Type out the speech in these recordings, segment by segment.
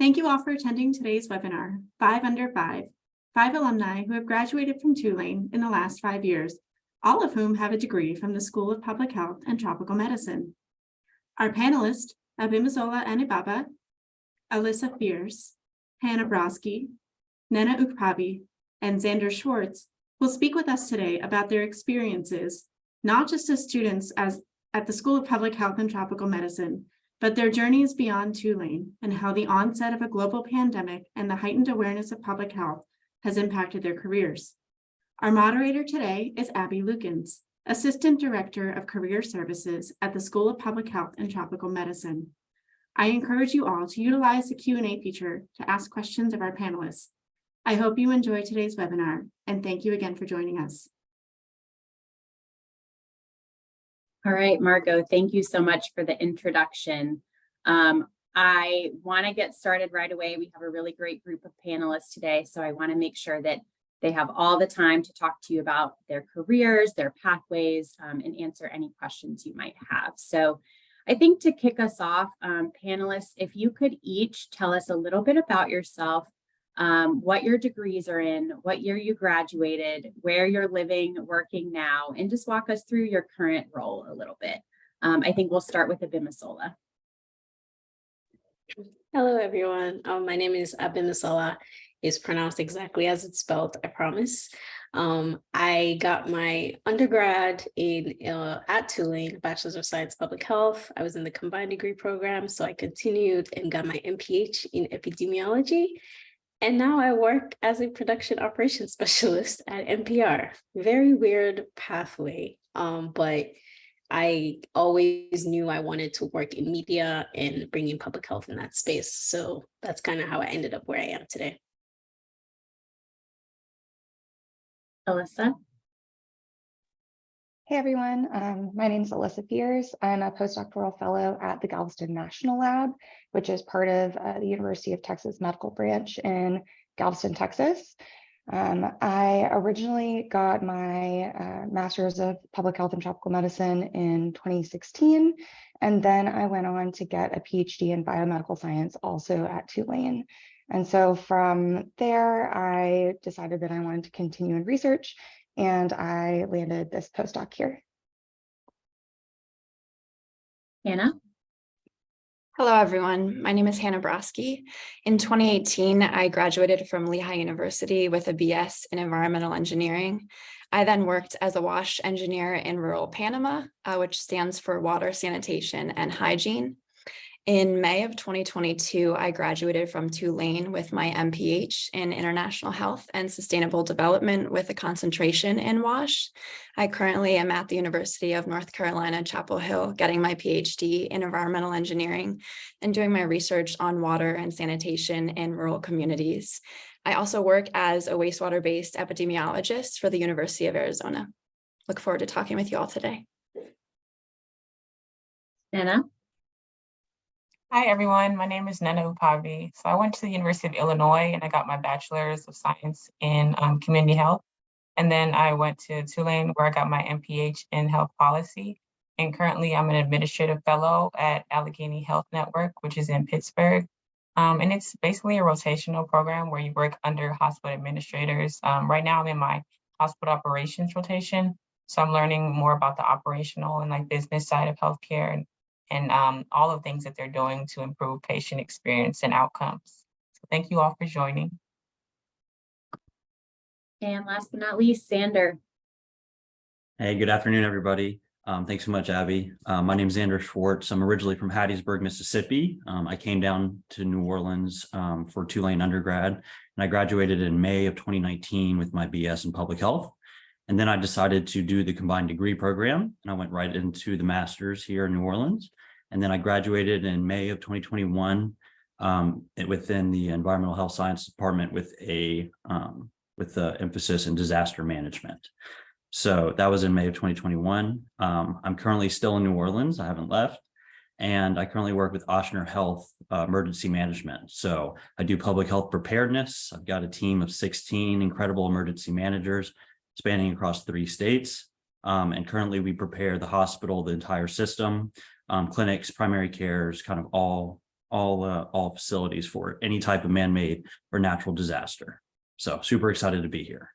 Thank you all for attending today's webinar, 5 Under 5, 5 alumni who have graduated from Tulane in the last 5 years, all of whom have a degree from the School of Public Health and Tropical Medicine. Our panelists, Abimisola Anibaba, Alyssa Fierce, Hannah Broski, Nena Ukpavi, and Xander Schwartz, will speak with us today about their experiences, not just as students at the School of Public Health and Tropical Medicine, but their journeys beyond Tulane and how the onset of a global pandemic and the heightened awareness of public health has impacted their careers. Our moderator today is Abby Lukens, Assistant Director of Career Services at the School of Public Health and Tropical Medicine. I encourage you all to utilize the Q&A feature to ask questions of our panelists. I hope you enjoy today's webinar, and thank you again for joining us. All right, Margot, thank you so much for the introduction. I want to get started right away. We have a really great group of panelists today, so I want to make sure that they have all the time to talk to you about their careers, their pathways, and answer any questions you might have. So I think to kick us off, panelists, if you could each tell us a little bit about yourself, what your degrees are in, what year you graduated, where you're living, working now, and just walk us through your current role a little bit. I think we'll start with Abimisola. Hello, everyone. My name is Abimisola. It's pronounced exactly as it's spelled, I promise. I got my undergrad at Tulane, Bachelor's of Science Public Health. I was in the combined degree program, so I continued and got my MPH in epidemiology. And now I work as a production operations specialist at NPR. Very weird pathway, but I always knew I wanted to work in media and bringing public health in that space. So that's kind of how I ended up where I am today. Alyssa. Hey everyone, my name is Alyssa Fierce. I'm a postdoctoral fellow at the Galveston National Lab, which is part of the University of Texas Medical Branch in Galveston, Texas. I originally got my Master's of Public Health and Tropical Medicine in 2016, and then I went on to get a PhD in biomedical science also at Tulane. And so from there, I decided that I wanted to continue in research, and I landed this postdoc here. Hannah. Hello, everyone. My name is Hannah Broski. In 2018, I graduated from Lehigh University with a BS in environmental engineering. I then worked as a WASH engineer in rural Panama, which stands for water, sanitation, and hygiene. In May of 2022, I graduated from Tulane with my MPH in International Health and Sustainable Development with a concentration in WASH. I currently am at the University of North Carolina, Chapel Hill, getting my PhD in Environmental Engineering and doing my research on water and sanitation in rural communities. I also work as a wastewater-based epidemiologist for the University of Arizona. Look forward to talking with you all today. Nena. Hi, everyone. My name is Nena Ukpavi. So I went to the University of Illinois and I got my Bachelor's of Science in Community Health. And then I went to Tulane where I got my MPH in Health Policy. And currently I'm an administrative fellow at Allegheny Health Network, which is in Pittsburgh. And it's basically a rotational program where you work under hospital administrators. Right now I'm in my hospital operations rotation. So I'm learning more about the operational and like business side of healthcare and all of the things that they're doing to improve patient experience and outcomes. So thank you all for joining. And last but not least, Xander. Hey, good afternoon, everybody. Thanks so much, Abby. My name is Xander Schwartz. I'm originally from Hattiesburg, Mississippi. I came down to New Orleans for Tulane undergrad, and I graduated in May of 2019 with my BS in public health. And then I decided to do the combined degree program, and I went right into the master's here in New Orleans. And then I graduated in May of 2021 within the Environmental Health Science Department with the emphasis in disaster management. So that was in May of 2021. I'm currently still in New Orleans. I haven't left. And I currently work with Ochsner Health Emergency Management. So I do public health preparedness. I've got a team of 16 incredible emergency managers spanning across 3 states. And currently we prepare the hospital, the entire system, clinics, primary cares, kind of all all facilities for any type of man-made or natural disaster. So super excited to be here.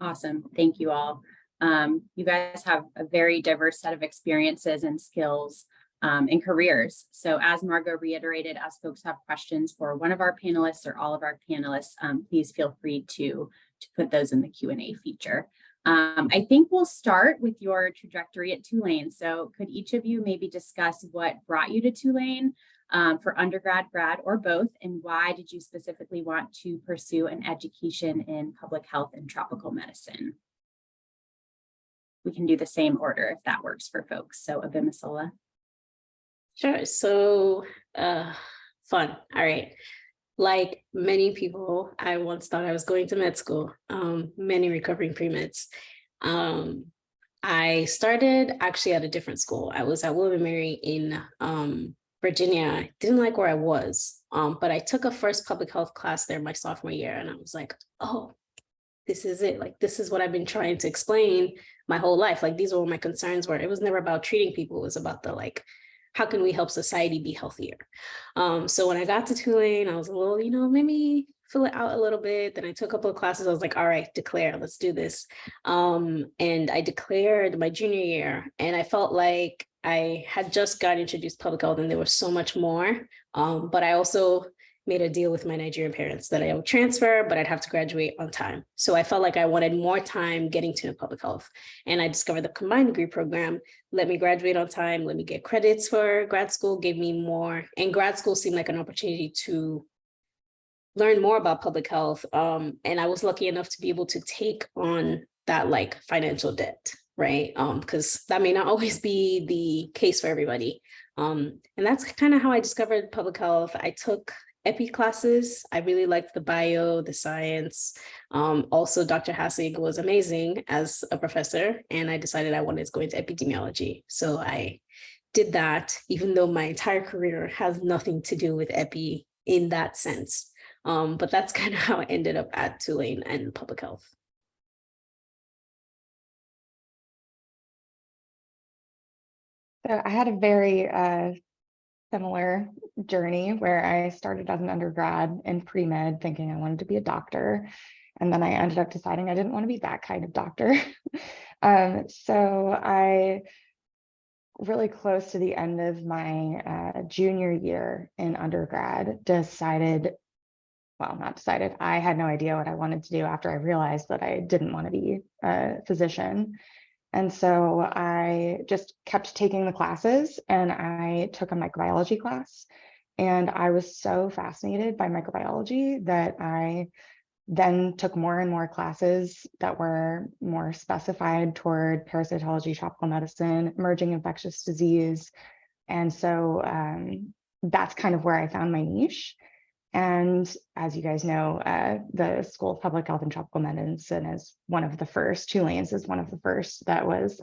Awesome. Thank you all. You guys have a very diverse set of experiences and skills and careers. So as Margot reiterated, as folks have questions for one of our panelists or all of our panelists, please feel free to put those in the Q&A feature. I think we'll start with your trajectory at Tulane. So could each of you maybe discuss what brought you to Tulane for undergrad, grad, or both, and why did you specifically want to pursue an education in public health and tropical medicine? We can do the same order if that works for folks. So Abimisola. Sure. So fun. All right. Like many people, I once thought I was going to med school, many recovering pre-meds. I started actually at a different school. I was at William & Mary in Virginia. I didn't like where I was, but I took a first public health class there my sophomore year, and I was like, oh, this is it. Like, this is what I've been trying to explain my whole life. Like, these are what my concerns were. It was never about treating people. It was about the, like, how can we help society be healthier? So when I got to Tulane, I was a little, maybe fill it out a little bit. Then I took a couple of classes. I was like, all right, declare, let's do this. And I declared my junior year, and I felt like I had just got introduced to public health and there was so much more. But I also made a deal with my Nigerian parents that I would transfer, but I'd have to graduate on time. So I felt like I wanted more time getting to public health. And I discovered the combined degree program, let me graduate on time, let me get credits for grad school, gave me more. And grad school seemed like an opportunity to learn more about public health. And I was lucky enough to be able to take on that like financial debt, right? Because that may not always be the case for everybody. And that's kind of how I discovered public health. I took epi classes. I really liked the bio, the science. Also, Dr. Hassig was amazing as a professor, and I decided I wanted to go into epidemiology. So I did that, even though my entire career has nothing to do with epi in that sense. But that's kind of how I ended up at Tulane and public health. So I had a very similar journey where I started as an undergrad in pre-med thinking I wanted to be a doctor. And then I ended up deciding I didn't want to be that kind of doctor. So I really close to the end of my junior year in undergrad I had no idea what I wanted to do after I realized that I didn't want to be a physician. And so I just kept taking the classes, and I took a microbiology class, and I was so fascinated by microbiology that I then took more and more classes that were more specified toward parasitology, tropical medicine, emerging infectious disease. And so that's kind of where I found my niche. And as you guys know, the School of Public Health and Tropical Medicine is one of the first, Tulane's is one of the first that was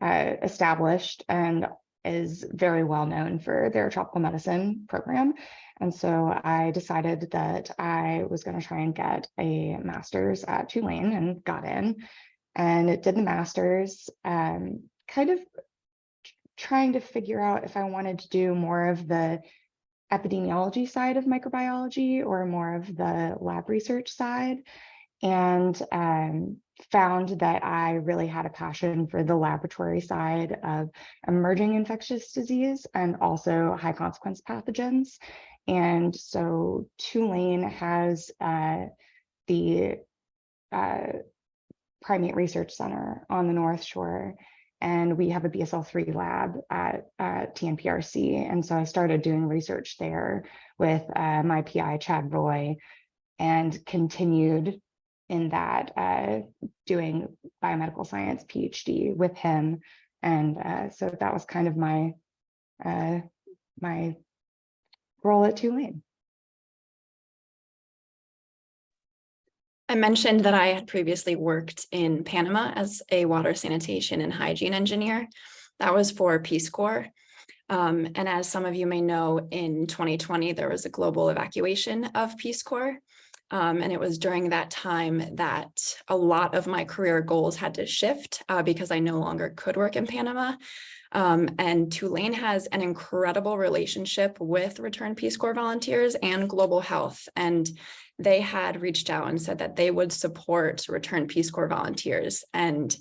established and is very well known for their tropical medicine program. And so I decided that I was going to try and get a master's at Tulane and got in and did the master's, kind of trying to figure out if I wanted to do more of the epidemiology side of microbiology or more of the lab research side, and found that I really had a passion for the laboratory side of emerging infectious disease and also high consequence pathogens. And so Tulane has the Primate Research Center on the North Shore, and we have a BSL-3 lab at TNPRC. And so I started doing research there with my PI, Chad Roy, and continued in that doing biomedical science PhD with him. And so that was kind of my my role at Tulane. I mentioned that I had previously worked in Panama as a water sanitation and hygiene engineer. That was for Peace Corps. And as some of you may know, in 2020, there was a global evacuation of Peace Corps. And it was during that time that a lot of my career goals had to shift because I no longer could work in Panama. And Tulane has an incredible relationship with Return Peace Corps volunteers and Global Health. And they had reached out and said that they would support Return Peace Corps volunteers. And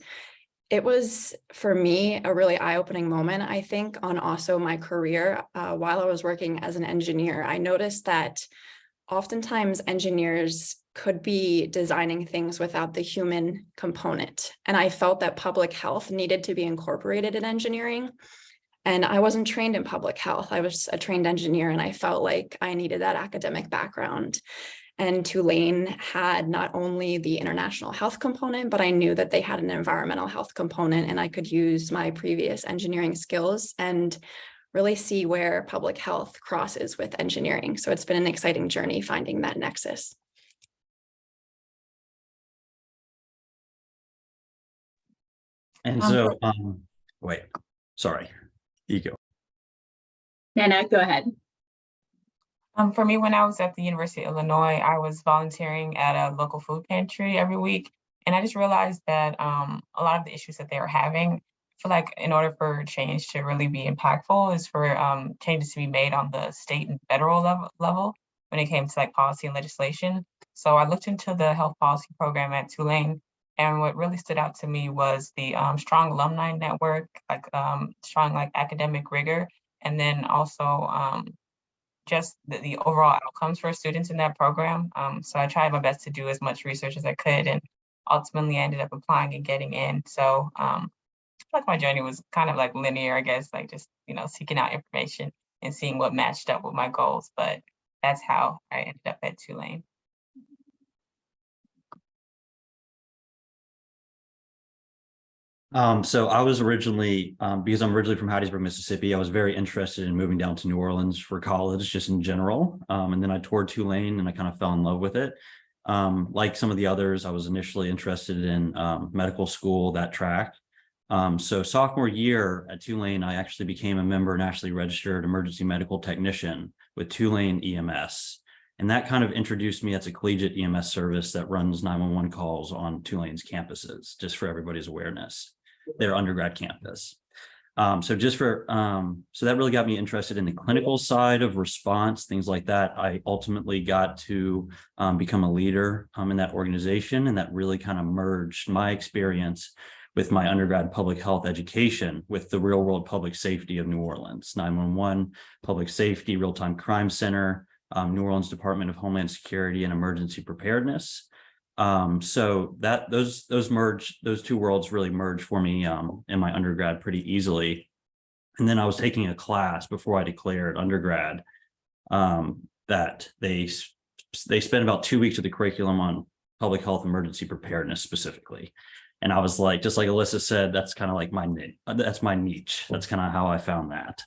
it was, for me, a really eye-opening moment, I think, on also my career. While I was working as an engineer, I noticed that oftentimes engineers could be designing things without the human component. And I felt that public health needed to be incorporated in engineering. And I wasn't trained in public health. I was a trained engineer, and I felt like I needed that academic background. And Tulane had not only the international health component, but I knew that they had an environmental health component, and I could use my previous engineering skills and really see where public health crosses with engineering. So it's been an exciting journey finding that nexus. And so, wait, sorry, you go. Nana, go ahead. For me, when I was at the University of Illinois, I was volunteering at a local food pantry every week. And I just realized that a lot of the issues that they were having, I feel like in order for change to really be impactful is for changes to be made on the state and federal level when it came to like policy and legislation. So I looked into the health policy program at Tulane. And what really stood out to me was the strong alumni network, like strong like academic rigor, and then also just the overall outcomes for students in that program. So I tried my best to do as much research as I could, and ultimately I ended up applying and getting in. So I feel like my journey was kind of like linear, I guess, like just, seeking out information and seeing what matched up with my goals. But that's how I ended up at Tulane. So I was originally, because I'm originally from Hattiesburg, Mississippi, I was very interested in moving down to New Orleans for college, just in general. And then I toured Tulane and I kind of fell in love with it. Like some of the others, I was initially interested in medical school, that track. So sophomore year at Tulane, I actually became a member, nationally registered emergency medical technician with Tulane EMS. And that kind of introduced me as a collegiate EMS service that runs 911 calls on Tulane's campuses, just for everybody's awareness, their undergrad campus. So that really got me interested in the clinical side of response, things like that. I ultimately got to become a leader in that organization, and that really kind of merged my experience with my undergrad public health education with the real world public safety of New Orleans, 911, public safety, real-time crime center, New Orleans Department of Homeland Security and Emergency Preparedness. So that those two worlds really merged for me in my undergrad pretty easily. And then I was taking a class before I declared undergrad that they spent about 2 weeks of the curriculum on public health emergency preparedness specifically. And I was like, just like Alyssa said, that's kind of like my niche. That's kind of how I found that.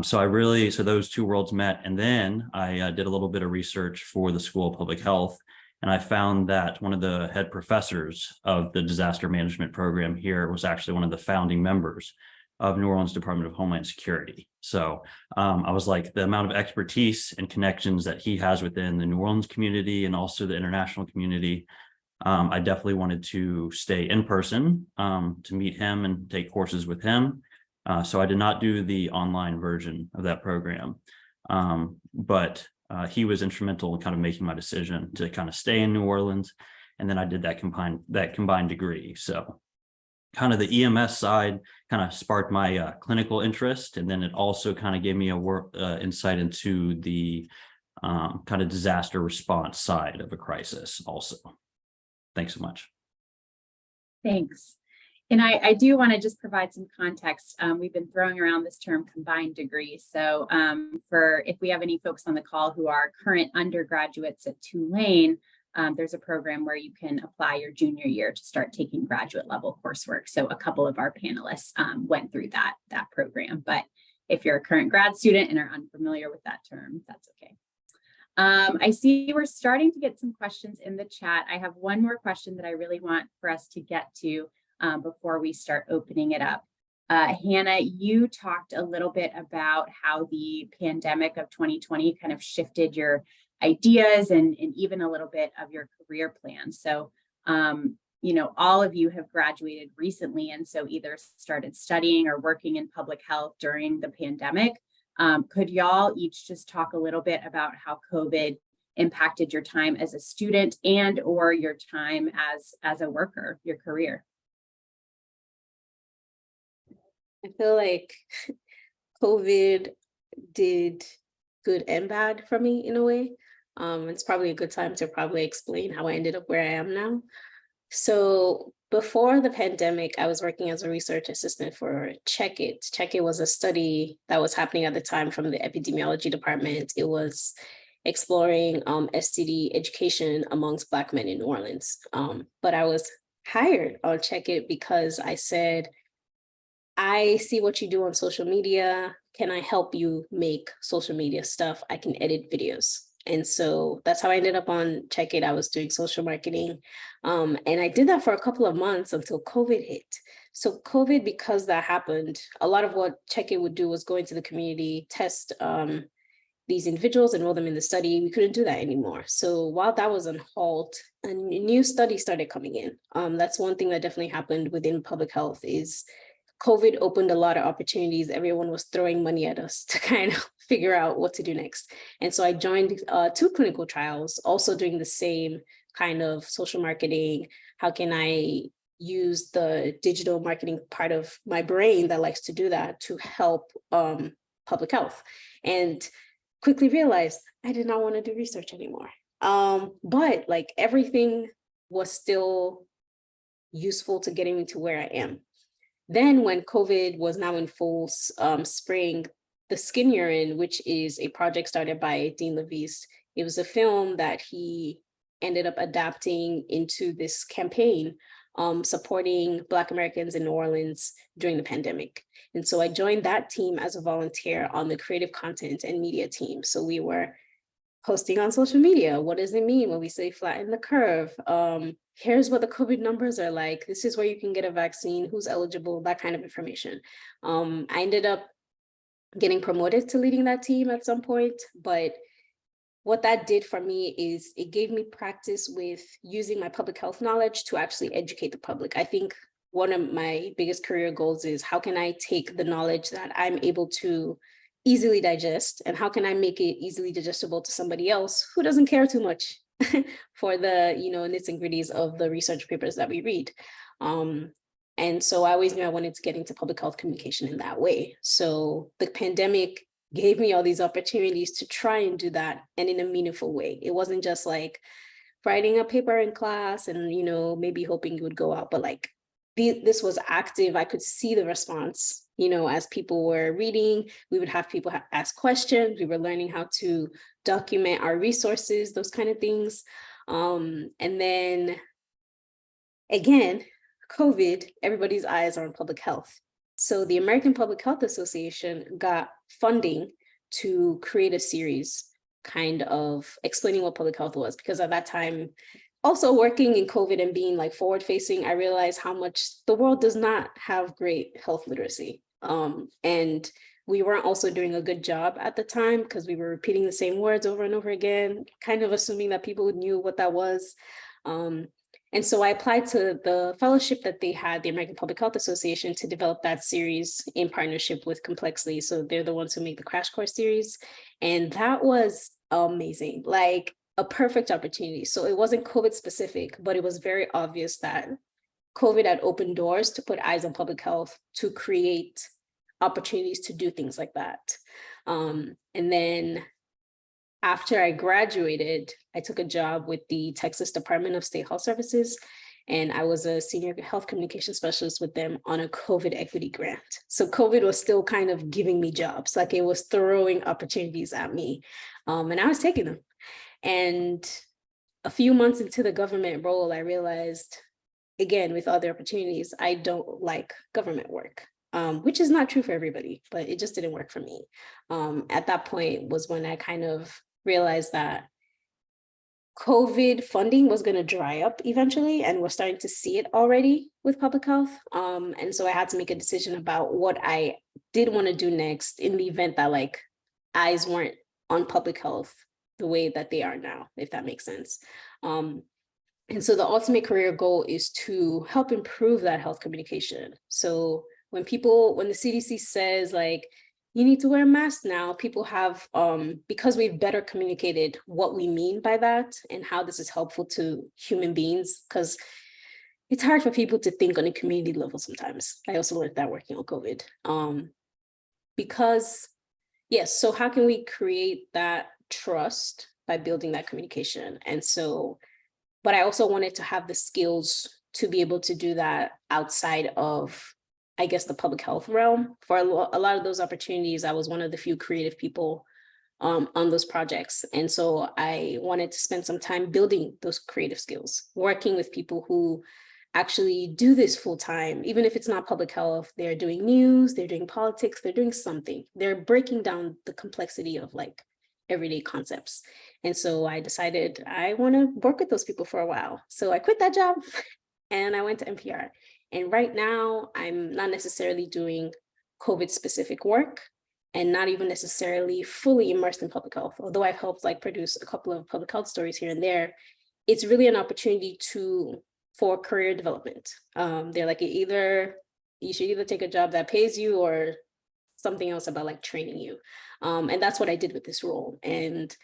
So those two worlds met. And then I did a little bit of research for the School of Public Health. And I found that one of the head professors of the disaster management program here was actually one of the founding members of New Orleans Department of Homeland Security. So I was like, the amount of expertise and connections that he has within the New Orleans community and also the international community, I definitely wanted to stay in person to meet him and take courses with him. So I did not do the online version of that program, but he was instrumental in kind of making my decision to kind of stay in New Orleans. And then I did that combined degree. So kind of the EMS side kind of sparked my clinical interest. And then it also kind of gave me a insight into the kind of disaster response side of a crisis also. Thanks so much. Thanks. And I do want to just provide some context. We've been throwing around this term combined degree. So if we have any folks on the call who are current undergraduates at Tulane, there's a program where you can apply your junior year to start taking graduate level coursework. So a couple of our panelists went through that program. But if you're a current grad student and are unfamiliar with that term, that's okay. I see we're starting to get some questions in the chat. I have one more question that I really want for us to get to before we start opening it up. Hannah, you talked a little bit about how the pandemic of 2020 kind of shifted your ideas and even a little bit of your career plan. So all of you have graduated recently, and so either started studying or working in public health during the pandemic. Could y'all each just talk a little bit about how COVID impacted your time as a student and or your time as a worker, your career? I feel like COVID did good and bad for me in a way. It's probably a good time to probably explain how I ended up where I am now. So before the pandemic, I was working as a research assistant for Check It. Check It was a study that was happening at the time from the epidemiology department. It was exploring STD education amongst Black men in New Orleans. But I was hired on Check It because I said, I see what you do on social media. Can I help you make social media stuff? I can edit videos. And so that's how I ended up on Check It. I was doing social marketing. And I did that for a couple of months until COVID hit. So COVID, because that happened, a lot of what Check It would do was go into the community, test these individuals, enroll them in the study. We couldn't do that anymore. So while that was on halt, a new study started coming in. That's one thing that definitely happened within public health is COVID opened a lot of opportunities. Everyone was throwing money at us to kind of figure out what to do next. And so I joined 2 clinical trials, also doing the same kind of social marketing. How can I use the digital marketing part of my brain that likes to do that to help public health? And quickly realized I did not want to do research anymore. But like everything was still useful to getting me to where I am. Then when COVID was now in full spring, The Skin You're In, which is a project started by Dean Levis, it was a film that he ended up adapting into this campaign supporting Black Americans in New Orleans during the pandemic. And so I joined that team as a volunteer on the creative content and media team. So we were posting on social media. What does it mean when we say flatten the curve? Here's what the COVID numbers are like. This is where you can get a vaccine, who's eligible, that kind of information. I ended up getting promoted to leading that team at some point, but what that did for me is it gave me practice with using my public health knowledge to actually educate the public. I think one of my biggest career goals is how can I take the knowledge that I'm able to easily digest and how can I make it easily digestible to somebody else who doesn't care too much for the nits and gritties of the research papers that we read. And so I always knew I wanted to get into public health communication in that way. So the pandemic gave me all these opportunities to try and do that and in a meaningful way. It wasn't just like writing a paper in class and maybe hoping it would go out, but like this was active. I could see the response, as people were reading. We would have people ask questions. We were learning how to document our resources, those kind of things. And then again, COVID, everybody's eyes are on public health. So the American Public Health Association got funding to create a series kind of explaining what public health was, because at that time, also working in COVID and being like forward facing, I realized how much the world does not have great health literacy. And we weren't also doing a good job at the time because we were repeating the same words over and over again, kind of assuming that people knew what that was. And so I applied to the fellowship that they had, the American Public Health Association, to develop that series in partnership with Complexly. So they're the ones who make the Crash Course series. And that was amazing, like a perfect opportunity. So it wasn't COVID specific, but it was very obvious that COVID had opened doors to put eyes on public health, to create opportunities to do things like that. And then after I graduated, I took a job with the Texas Department of State Health Services, and I was a senior health communication specialist with them on a COVID equity grant. So COVID was still kind of giving me jobs, like it was throwing opportunities at me, and I was taking them. And a few months into the government role, I realized, again, with other opportunities, I don't like government work. Which is not true for everybody, but it just didn't work for me. At that point was when I kind of realized that COVID funding was going to dry up eventually, and we're starting to see it already with public health. And so I had to make a decision about what I did want to do next in the event that like eyes weren't on public health the way that they are now, if that makes sense. And so the ultimate career goal is to help improve that health communication. So when the CDC says like, you need to wear a mask now, people have, because we've better communicated what we mean by that and how this is helpful to human beings, because it's hard for people to think on a community level sometimes. I also learned that working on COVID. Because, yes, so how can we create that trust by building that communication? And so, but I also wanted to have the skills to be able to do that outside of, I guess, the public health realm. For a lot of those opportunities, I was one of the few creative people on those projects. And so I wanted to spend some time building those creative skills, working with people who actually do this full time, even if it's not public health, they're doing news, they're doing politics, they're doing something. They're breaking down the complexity of like everyday concepts. And so I decided I want to work with those people for a while. So I quit that job and I went to NPR. And right now I'm not necessarily doing COVID specific work and not even necessarily fully immersed in public health. Although I've helped like produce a couple of public health stories here and there, it's really an opportunity for career development. They're like, you should either take a job that pays you or something else about like training you. And that's what I did with this role. And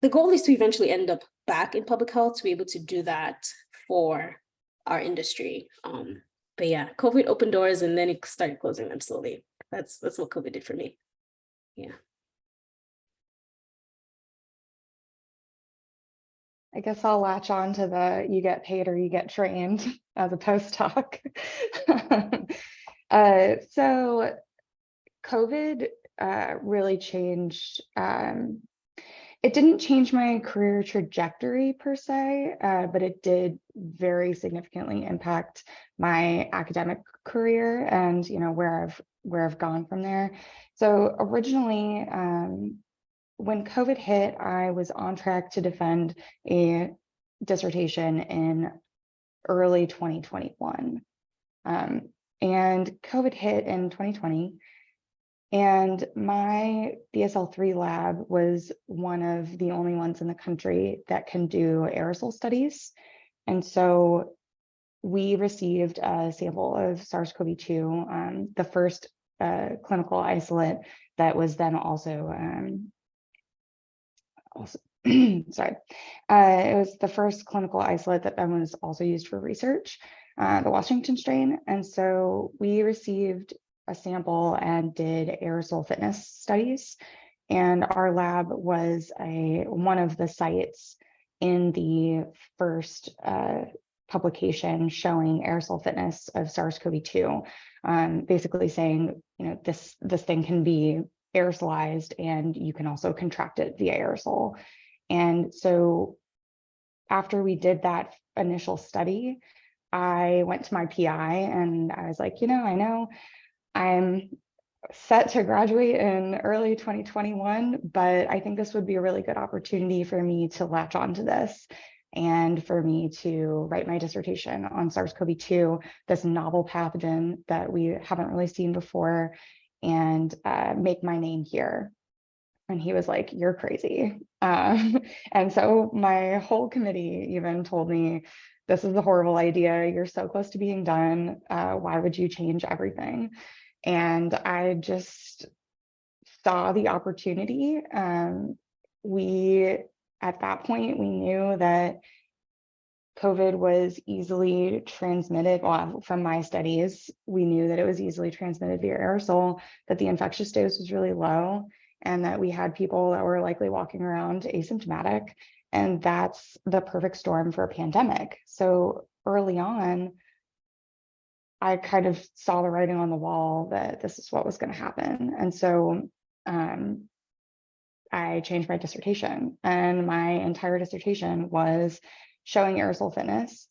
the goal is to eventually end up back in public health to be able to do that for our industry. But yeah, COVID opened doors and then it started closing them slowly. That's what COVID did for me. Yeah. I guess I'll latch on to the you get paid or you get trained as a postdoc. So COVID really changed. It didn't change my career trajectory per se, but it did very significantly impact my academic career and where I've gone from there. So originally, when COVID hit, I was on track to defend a dissertation in early 2021. And COVID hit in 2020. And my BSL-3 lab was one of the only ones in the country that can do aerosol studies. And so we received a sample of SARS-CoV-2, the first clinical isolate that was then also sorry, it was the first clinical isolate that then was also used for research, the Washington strain. And so we received a sample and did aerosol fitness studies. And our lab was one of the sites in the first publication showing aerosol fitness of SARS-CoV-2, basically saying, this thing can be aerosolized and you can also contract it via aerosol. And so after we did that initial study, I went to my PI and I was like, I know I'm set to graduate in early 2021, but I think this would be a really good opportunity for me to latch onto this and for me to write my dissertation on SARS-CoV-2, this novel pathogen that we haven't really seen before, and make my name here. And he was like, you're crazy. And so my whole committee even told me, this is a horrible idea. You're so close to being done. Why would you change everything? And I just saw the opportunity. At that point, we knew that COVID was easily transmitted. Well, from my studies, we knew that it was easily transmitted via aerosol, that the infectious dose was really low, and that we had people that were likely walking around asymptomatic. And that's the perfect storm for a pandemic. So early on, I kind of saw the writing on the wall that this is what was going to happen. And so I changed my dissertation, and my entire dissertation was showing aerosol fitness,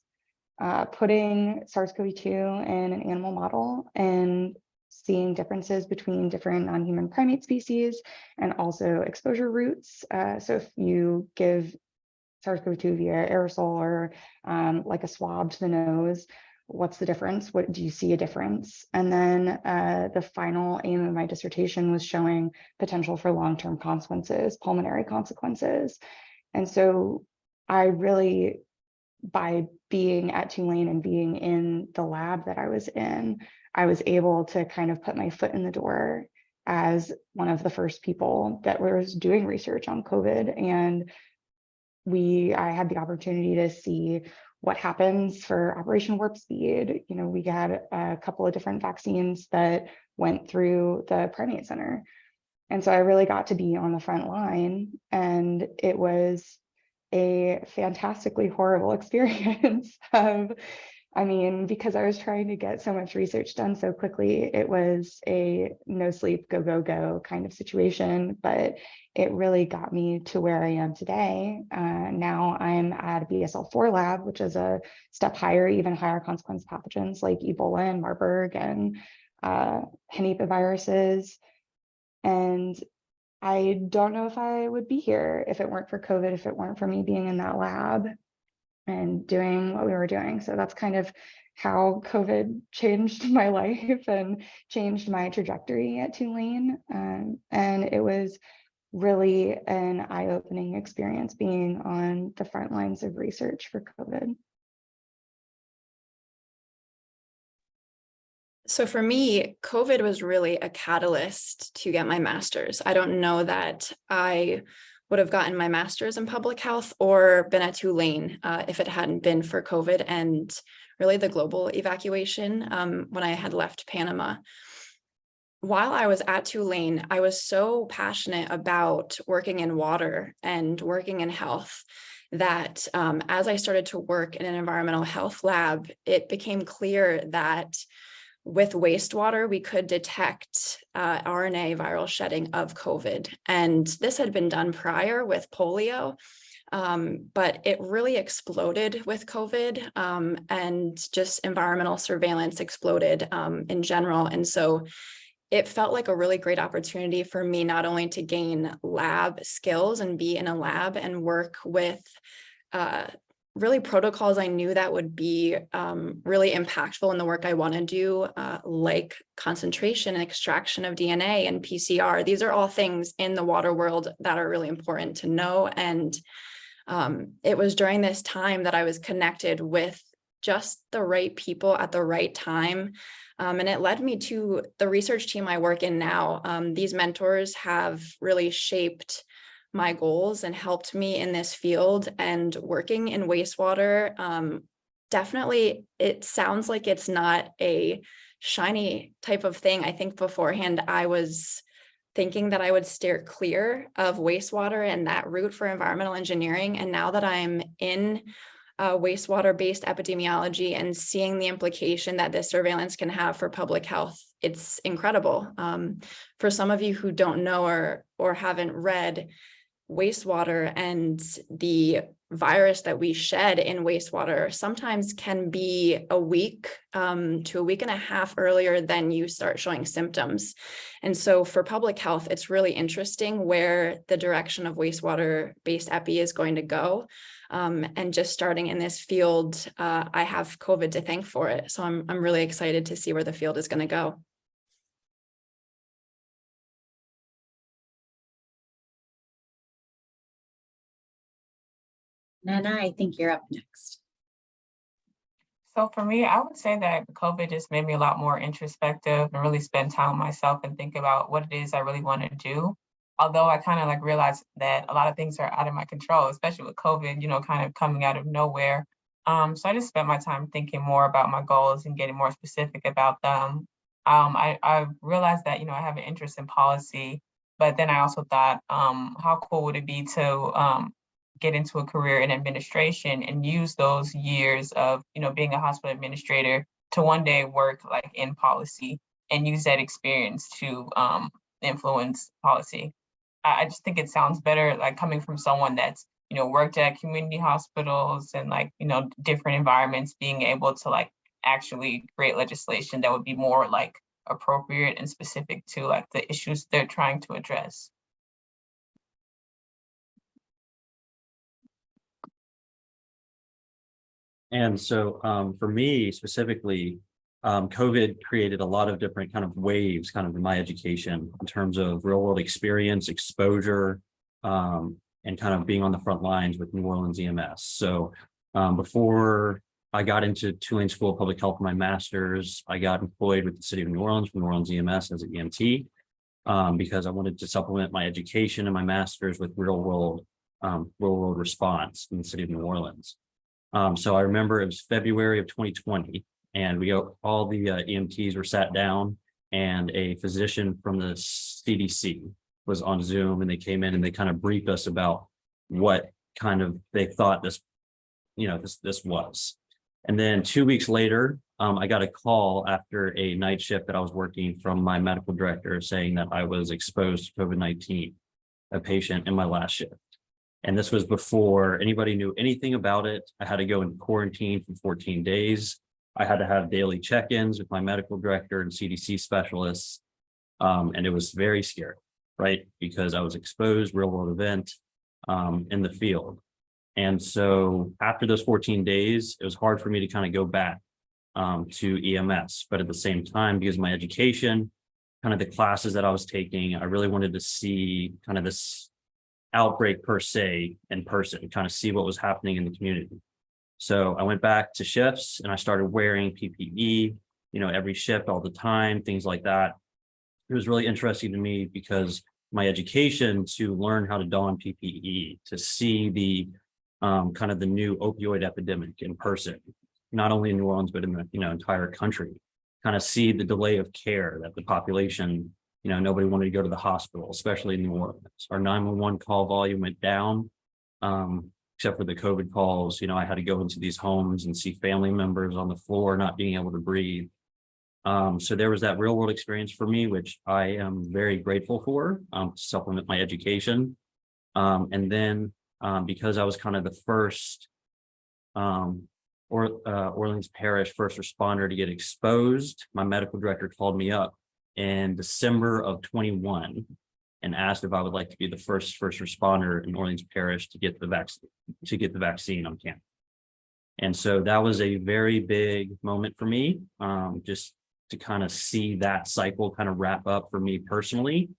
putting SARS-CoV-2 in an animal model and seeing differences between different non-human primate species and also exposure routes. So if you give SARS-CoV-2 via aerosol or like a swab to the nose, what's the difference? What do you see a difference? And then the final aim of my dissertation was showing potential for long-term consequences, pulmonary consequences. And so I really by being at Tulane and being in the lab that I was in, I was able to kind of put my foot in the door as one of the first people that was doing research on COVID. And I had the opportunity to see what happens for Operation Warp Speed. You know, we had a couple of different vaccines that went through the primate center. And so I really got to be on the front line, and it was a fantastically horrible experience. I mean, because I was trying to get so much research done so quickly, it was a no sleep, go, go, go kind of situation, but it really got me to where I am today. Now I'm at a BSL-4 lab, which is a step higher, even higher consequence pathogens like Ebola and Marburg and henipaviruses. And I don't know if I would be here if it weren't for COVID, if it weren't for me being in that lab and doing what we were doing. So that's kind of how COVID changed my life and changed my trajectory at Tulane. And it was really an eye-opening experience being on the front lines of research for COVID. So for me, COVID was really a catalyst to get my master's. I don't know that I would have gotten my master's in public health or been at Tulane if it hadn't been for COVID and really the global evacuation when I had left Panama. While I was at Tulane, I was so passionate about working in water and working in health that as I started to work in an environmental health lab, it became clear that with wastewater, we could detect RNA viral shedding of COVID. And this had been done prior with polio, but it really exploded with COVID and just environmental surveillance exploded in general. And so it felt like a really great opportunity for me not only to gain lab skills and be in a lab and work with really protocols I knew that would be really impactful in the work I want to do, like concentration and extraction of DNA and PCR. These are all things in the water world that are really important to know. And it was during this time that I was connected with just the right people at the right time. And it led me to the research team I work in now. These mentors have really shaped my goals and helped me in this field, and working in wastewater. Definitely, it sounds like it's not a shiny type of thing. I think beforehand, I was thinking that I would steer clear of wastewater and that route for environmental engineering. And now that I'm in wastewater-based epidemiology and seeing the implication that this surveillance can have for public health, it's incredible. For some of you who don't know or haven't read, wastewater and the virus that we shed in wastewater sometimes can be a week to a week and a half earlier than you start showing symptoms. And so for public health, it's really interesting where the direction of wastewater-based epi is going to go. And just starting in this field, I have COVID to thank for it. So I'm really excited to see where the field is going to go. Nana, I think you're up next. So for me, I would say that COVID just made me a lot more introspective and really spend time with myself and think about what it is I really want to do. Although I kind of like realized that a lot of things are out of my control, especially with COVID, you know, kind of coming out of nowhere. So I just spent my time thinking more about my goals and getting more specific about them. I realized that, you know, I have an interest in policy, but then I also thought, how cool would it be to get into a career in administration and use those years of, you know, being a hospital administrator to one day work like in policy and use that experience to influence policy. I just think it sounds better, like coming from someone that's, you know, worked at community hospitals and like, you know, different environments, being able to like actually create legislation that would be more like appropriate and specific to like the issues they're trying to address. And so for me specifically, COVID created a lot of different kind of waves kind of in my education in terms of real world experience, exposure, and kind of being on the front lines with New Orleans EMS. So Before I got into Tulane School of Public Health, my master's, I got employed with the city of New Orleans, from New Orleans EMS as an EMT, because I wanted to supplement my education and my master's with real world response in the city of New Orleans. So I remember it was February of 2020, and all the EMTs were sat down, and a physician from the CDC was on Zoom, and they came in and they kind of briefed us about what kind of they thought this was. And then 2 weeks later, I got a call after a night shift that I was working from my medical director saying that I was exposed to COVID-19, a patient in my last shift. And this was before anybody knew anything about it. I had to go into quarantine for 14 days. I had to have daily check-ins with my medical director and CDC specialists. And it was very scary, right? Because I was exposed, real world event in the field. And so after those 14 days, it was hard for me to kind of go back to EMS. But at the same time, because of my education, kind of the classes that I was taking, I really wanted to see kind of this outbreak per se in person, kind of see what was happening in the community. So I went back to shifts and I started wearing PPE, every shift all the time, things like that. It was really interesting to me because my education to learn how to don PPE, to see the kind of the new opioid epidemic in person, not only in New Orleans, but in the entire country, kind of see the delay of care that the population, nobody wanted to go to the hospital, especially in New Orleans. Our 911 call volume went down, except for the COVID calls. I had to go into these homes and see family members on the floor not being able to breathe. So there was that real world experience for me, which I am very grateful for, to supplement my education. And then because I was kind of the first Orleans Parish first responder to get exposed, my medical director called me up in December of 21 and asked if I would like to be the first responder in Orleans Parish to get the vaccine on campus. And so that was a very big moment for me, just to kind of see that cycle kind of wrap up for me personally.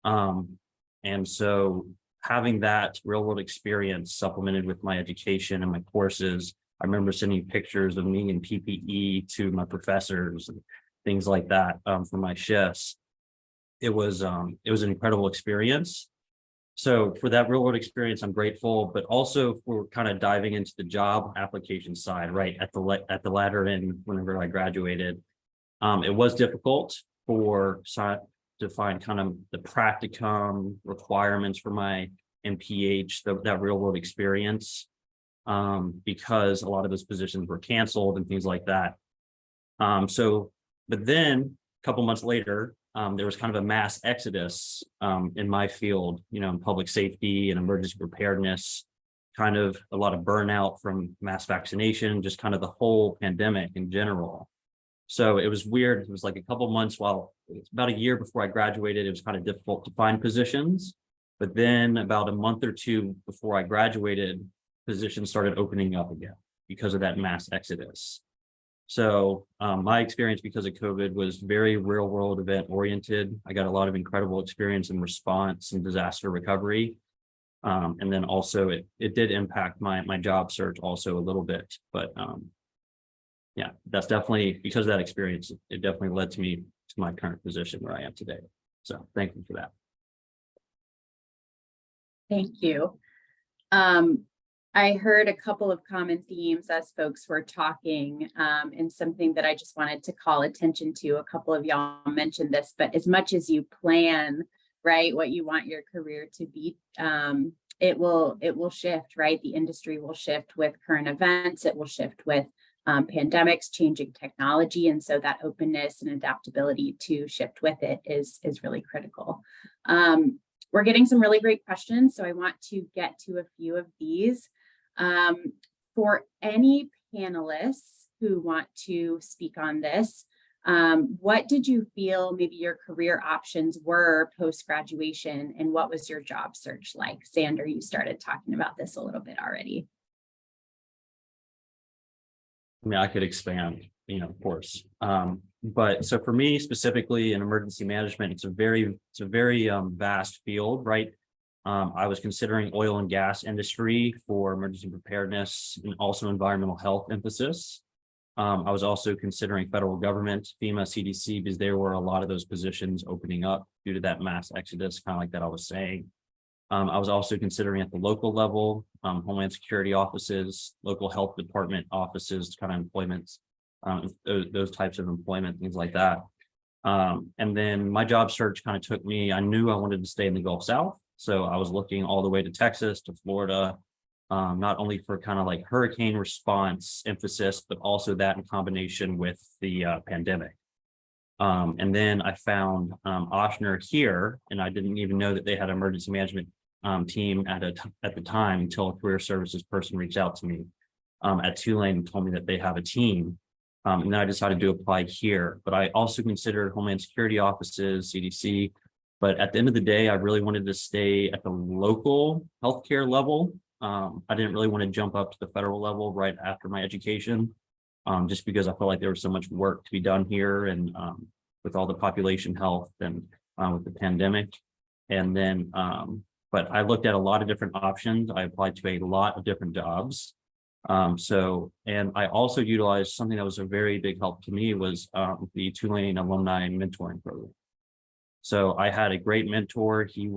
And so having that real world experience supplemented with my education and my courses, I remember sending pictures of me in PPE to my professors and things like that for my shifts. It was an incredible experience. So for that real world experience, I'm grateful, but also for kind of diving into the job application side, right at the latter end. Whenever I graduated, it was difficult to find kind of the practicum requirements for my MPH, that real world experience, because a lot of those positions were canceled and things like that. But then a couple months later, there was kind of a mass exodus in my field, in public safety and emergency preparedness, kind of a lot of burnout from mass vaccination, just kind of the whole pandemic in general. So it was weird. It was like a couple months it's about a year before I graduated, it was kind of difficult to find positions. But then about a month or two before I graduated, positions started opening up again because of that mass exodus. So my experience because of COVID was very real world event oriented. I got a lot of incredible experience in response and disaster recovery. And then also it did impact my job search also a little bit, but yeah, that's definitely because of that experience. It definitely led to me to my current position where I am today. So thank you for that. Thank you. I heard a couple of common themes as folks were talking, and something that I just wanted to call attention to. A couple of y'all mentioned this, but as much as you plan, right, what you want your career to be, it will shift, right? The industry will shift with current events. It will shift with pandemics, changing technology. And so that openness and adaptability to shift with it is really critical. We're getting some really great questions, so I want to get to a few of these. For any panelists who want to speak on this, what did you feel maybe your career options were post-graduation, and what was your job search like? Sander, you started talking about this a little bit already. I mean, I could expand, of course. But so for me specifically in emergency management, it's a very vast field, right? I was considering oil and gas industry for emergency preparedness and also environmental health emphasis. I was also considering federal government, FEMA, CDC, because there were a lot of those positions opening up due to that mass exodus, kind of like that I was saying. I was also considering at the local level, Homeland Security offices, local health department offices, kind of employments, those types of employment, things like that. And then my job search kind of took me, I knew I wanted to stay in the Gulf South. So I was looking all the way to Texas, to Florida, not only for kind of like hurricane response emphasis, but also that in combination with the pandemic. And then I found Ochsner here, and I didn't even know that they had an emergency management team at the time until a career services person reached out to me at Tulane and told me that they have a team. And then I decided to apply here, but I also considered Homeland Security offices, CDC. But at the end of the day, I really wanted to stay at the local healthcare level. I didn't really want to jump up to the federal level right after my education, just because I felt like there was so much work to be done here, and with all the population health and with the pandemic. And then, but I looked at a lot of different options. I applied to a lot of different jobs. And I also utilized something that was a very big help to me was the Tulane Alumni Mentoring Program. So I had a great mentor. He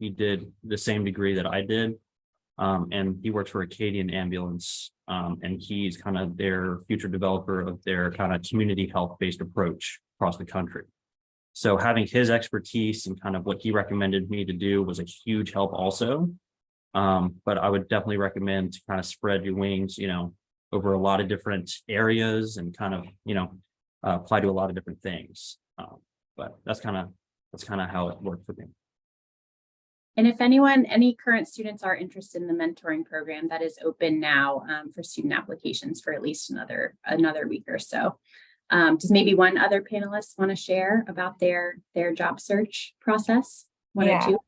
did the same degree that I did. And he works for Acadian Ambulance. And he's kind of their future developer of their kind of community health-based approach across the country. So having his expertise and kind of what he recommended me to do was a huge help also. But I would definitely recommend to kind of spread your wings, over a lot of different areas and kind of, apply to a lot of different things. But that's kind of how it worked for me. And if any current students are interested in the mentoring program, that is open now for student applications for at least another week or so. Does maybe one other panelist want to share about their job search process? One or two?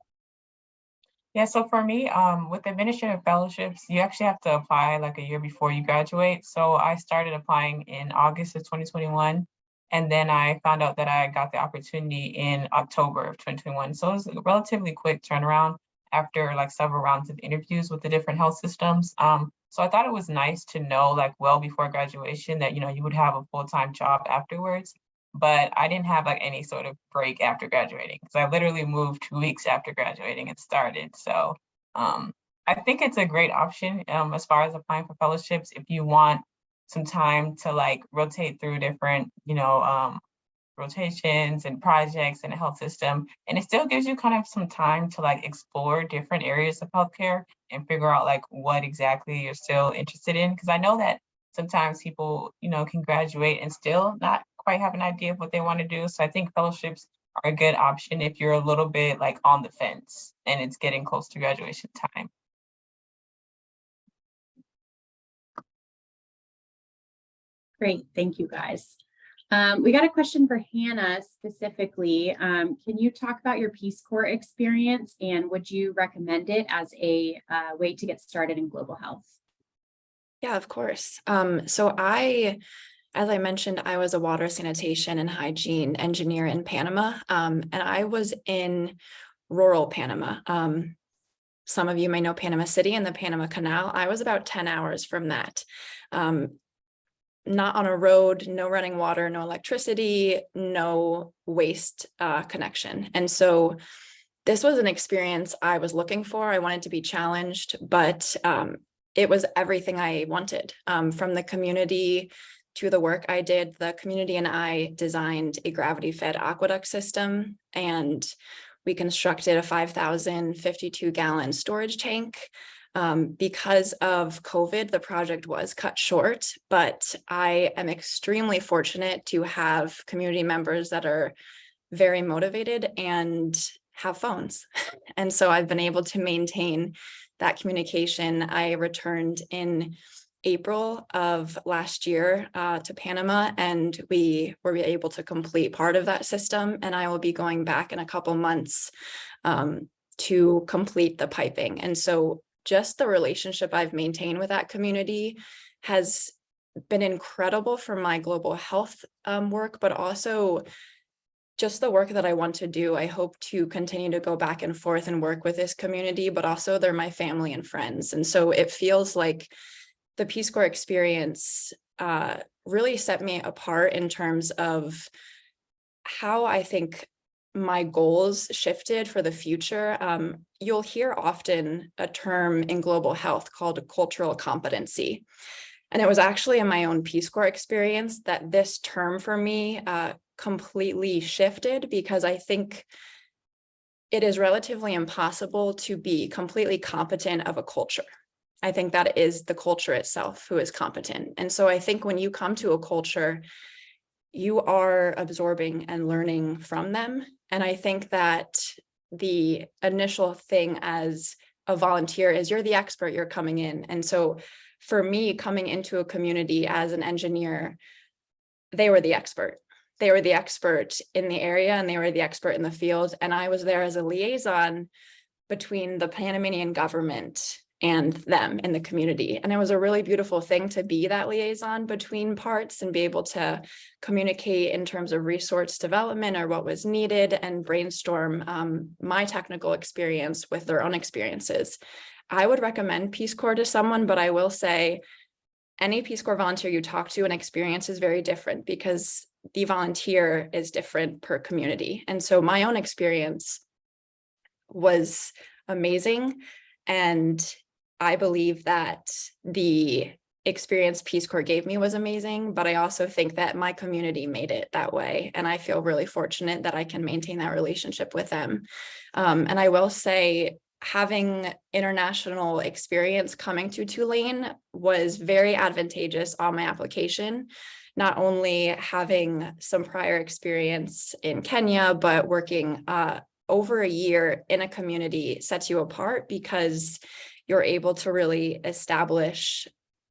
Yeah, so for me, with administrative fellowships, you actually have to apply like a year before you graduate. So I started applying in August of 2021. And then I found out that I got the opportunity in October of 2021. So it was a relatively quick turnaround after like several rounds of interviews with the different health systems. So I thought it was nice to know like well before graduation that, you would have a full-time job afterwards. But I didn't have like any sort of break after graduating because I literally moved 2 weeks after graduating and started. So I think it's a great option as far as applying for fellowships if you want some time to like rotate through different, rotations and projects in the health system. And it still gives you kind of some time to like explore different areas of healthcare and figure out like what exactly you're still interested in. Because I know that sometimes people, can graduate and still not quite have an idea of what they want to do. So I think fellowships are a good option if you're a little bit like on the fence and it's getting close to graduation time. Great, thank you guys. We got a question for Hannah specifically. Can you talk about your Peace Corps experience and would you recommend it as a way to get started in global health? Yeah, of course. So as I mentioned, I was a water sanitation and hygiene engineer in Panama, and I was in rural Panama. Some of you may know Panama City and the Panama Canal. I was about 10 hours from that. Not on a road, no running water, no electricity, no waste connection. And so this was an experience I was looking for. I wanted to be challenged, but it was everything I wanted. From the community to the work I did, the community and I designed a gravity-fed aqueduct system, and we constructed a 5,052-gallon storage tank. Because of COVID, the project was cut short, but I am extremely fortunate to have community members that are very motivated and have phones. And so I've been able to maintain that communication. I returned in April of last year to Panama, and we were able to complete part of that system. And I will be going back in a couple months to complete the piping. And so just the relationship I've maintained with that community has been incredible for my global health work, but also just the work that I want to do. I hope to continue to go back and forth and work with this community, but also they're my family and friends. And so it feels like the Peace Corps experience really set me apart in terms of how I think my goals shifted for the future. You'll hear often a term in global health called cultural competency. And it was actually in my own Peace Corps experience that this term for me completely shifted, because I think it is relatively impossible to be completely competent of a culture. I think that is the culture itself who is competent. And so I think when you come to a culture, you are absorbing and learning from them. And I think that the initial thing as a volunteer is you're the expert, you're coming in. And so for me, coming into a community as an engineer, they were the expert. They were the expert in the area and they were the expert in the field. And I was there as a liaison between the Panamanian government and them in the community. And it was a really beautiful thing to be that liaison between parts and be able to communicate in terms of resource development or what was needed and brainstorm my technical experience with their own experiences. I would recommend Peace Corps to someone, but I will say any Peace Corps volunteer you talk to, an experience is very different because the volunteer is different per community. And so my own experience was amazing. And I believe that the experience Peace Corps gave me was amazing, but I also think that my community made it that way. And I feel really fortunate that I can maintain that relationship with them. And I will say, having international experience coming to Tulane was very advantageous on my application. Not only having some prior experience in Kenya, but working over a year in a community sets you apart because you're able to really establish,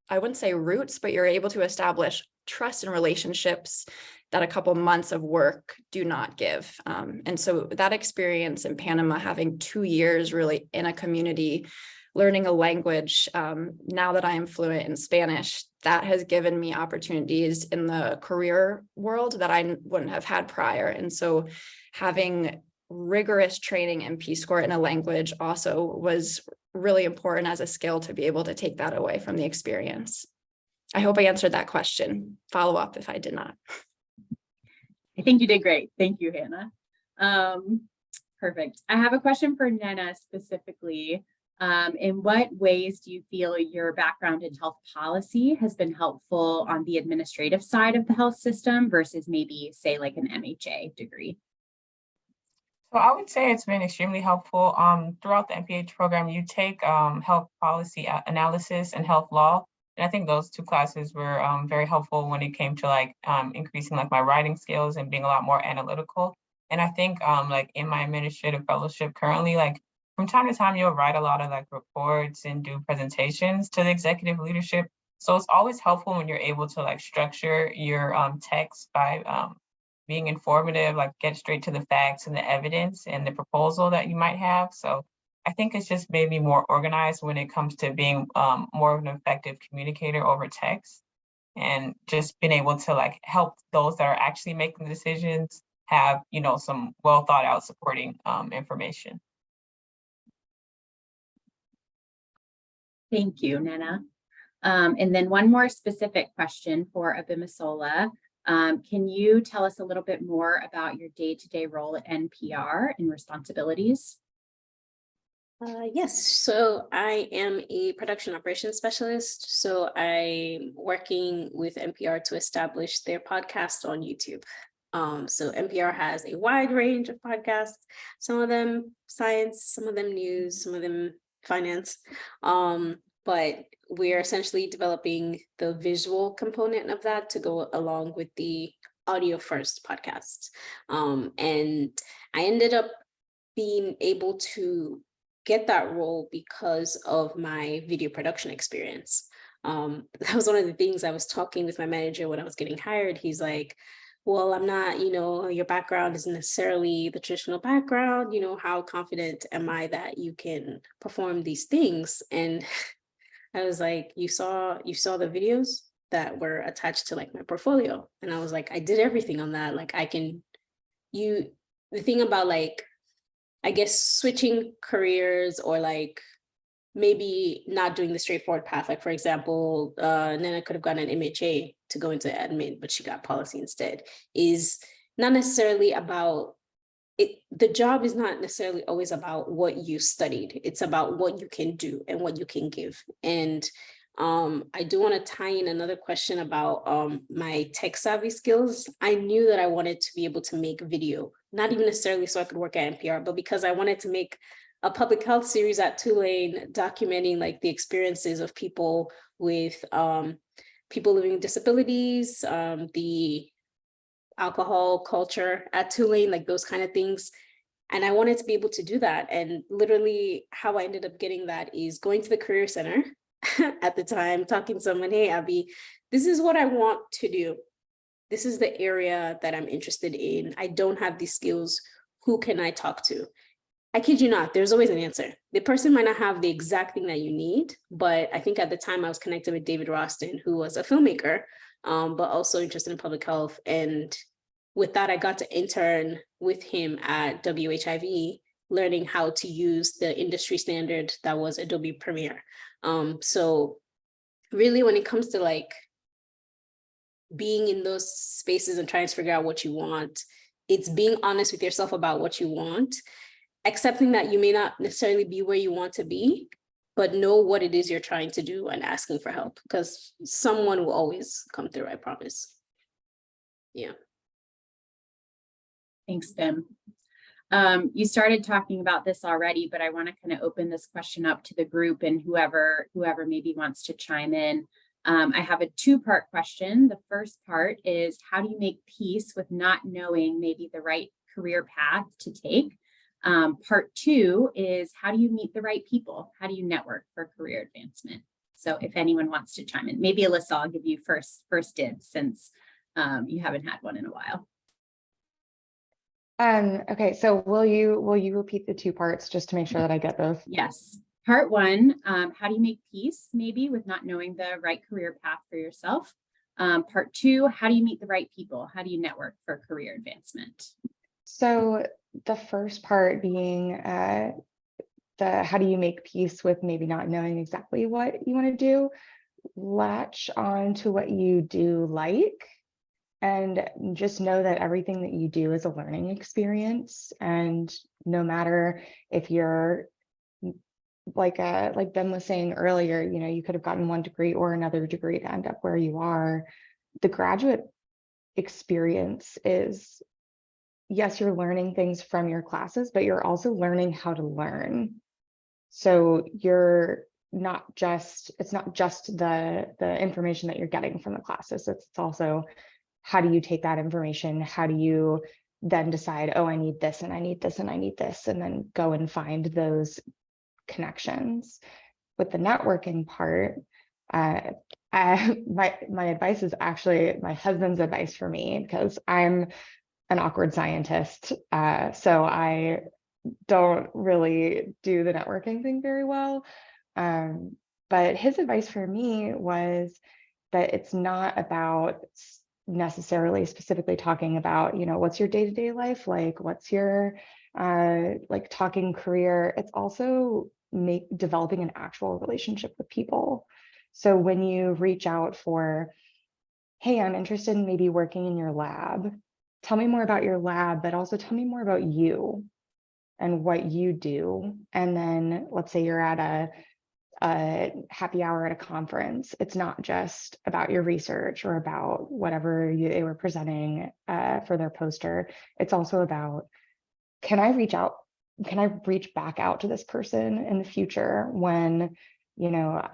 I wouldn't say roots, but you're able to establish trust and relationships that a couple months of work do not give. And so that experience in Panama, having 2 years really in a community, learning a language, now that I am fluent in Spanish, that has given me opportunities in the career world that I wouldn't have had prior. And so having rigorous training in Peace Corps in a language also was really important as a skill to be able to take that away from the experience. I hope I answered that question. Follow up if I did not. I think you did great. Thank you, Hannah. Perfect. I have a question for Nena specifically. In what ways do you feel your background in health policy has been helpful on the administrative side of the health system versus maybe say like an MHA degree? So I would say it's been extremely helpful. Throughout the MPH program, you take health policy analysis and health law. And I think those two classes were very helpful when it came to like increasing like my writing skills and being a lot more analytical. And I think like in my administrative fellowship currently, like from time to time, you'll write a lot of like reports and do presentations to the executive leadership. So it's always helpful when you're able to like structure your text by being informative, like get straight to the facts and the evidence and the proposal that you might have. So I think it's just made me more organized when it comes to being more of an effective communicator over text, and just being able to like help those that are actually making the decisions have, you know, some well thought out supporting information. Thank you, Nena. And then one more specific question for Abimisola. Can you tell us a little bit more about your day-to-day role at NPR and responsibilities? Yes, so I am a production operations specialist. So I'm working with NPR to establish their podcast on YouTube. So NPR has a wide range of podcasts, some of them science, some of them news, some of them finance. But we're essentially developing the visual component of that to go along with the audio first podcast. And I ended up being able to get that role because of my video production experience. That was one of the things I was talking with my manager when I was getting hired. He's like, well, I'm not, you know, your background isn't necessarily the traditional background, you know, how confident am I that you can perform these things? And I was like, you saw the videos that were attached to like my portfolio. And I was like, I did everything on that. Like I can the thing about like, I guess, switching careers or like maybe not doing the straightforward path. Like, for example, Nana could have gotten an MHA to go into admin, but she got policy instead, is not necessarily about it. The job is not necessarily always about what you studied. It's about what you can do and what you can give. And I do want to tie in another question about my tech savvy skills. I knew that I wanted to be able to make video, not even necessarily so I could work at NPR, but because I wanted to make a public health series at Tulane documenting like the experiences of people with people living with disabilities, the alcohol culture at Tulane, like those kind of things. And I wanted to be able to do that. And literally how I ended up getting that is going to the Career Center at the time, talking to someone, hey, Abby, this is what I want to do. This is the area that I'm interested in. I don't have these skills. Who can I talk to? I kid you not, there's always an answer. The person might not have the exact thing that you need, but I think at the time I was connected with David Roston, who was a filmmaker, but also interested in public health. And with that, I got to intern with him at WHIV, learning how to use the industry standard that was Adobe Premiere. So really, when it comes to like being in those spaces and trying to figure out what you want, it's being honest with yourself about what you want, accepting that you may not necessarily be where you want to be, but know what it is you're trying to do and asking for help, because someone will always come through, I promise. Yeah. Thanks, Bim. You started talking about this already, but I want to kind of open this question up to the group and whoever maybe wants to chime in. I have a two-part question. The first part is, how do you make peace with not knowing maybe the right career path to take? Part two is, how do you meet the right people? How do you network for career advancement? So if anyone wants to chime in, maybe Alyssa, I'll give you first dibs since you haven't had one in a while. Okay, so will you repeat the two parts just to make sure that I get both? Yes. Part one, how do you make peace maybe with not knowing the right career path for yourself? Part two, how do you meet the right people? How do you network for career advancement? So the first part being the how do you make peace with maybe not knowing exactly what you want to do? Latch on to what you do like, and just know that everything that you do is a learning experience. And no matter if you're like Ben was saying earlier, you know, you could have gotten one degree or another degree to end up where you are. The graduate experience is, yes, you're learning things from your classes, but you're also learning how to learn. So it's not just the information that you're getting from the classes. It's also, how do you take that information? How do you then decide, oh, I need this and I need this and I need this, and then go and find those connections. With the networking part, my advice is actually my husband's advice for me, because I'm an awkward scientist. So I don't really do the networking thing very well. But his advice for me was that it's not about necessarily specifically talking about, you know, what's your day-to-day life like, what's your like talking career. It's also developing an actual relationship with people. So when you reach out for, hey, I'm interested in maybe working in your lab, tell me more about your lab, but also tell me more about you and what you do. And then let's say you're at a happy hour at a conference. It's not just about your research or about whatever they were presenting for their poster. It's also about, can I reach back out to this person in the future when, you know,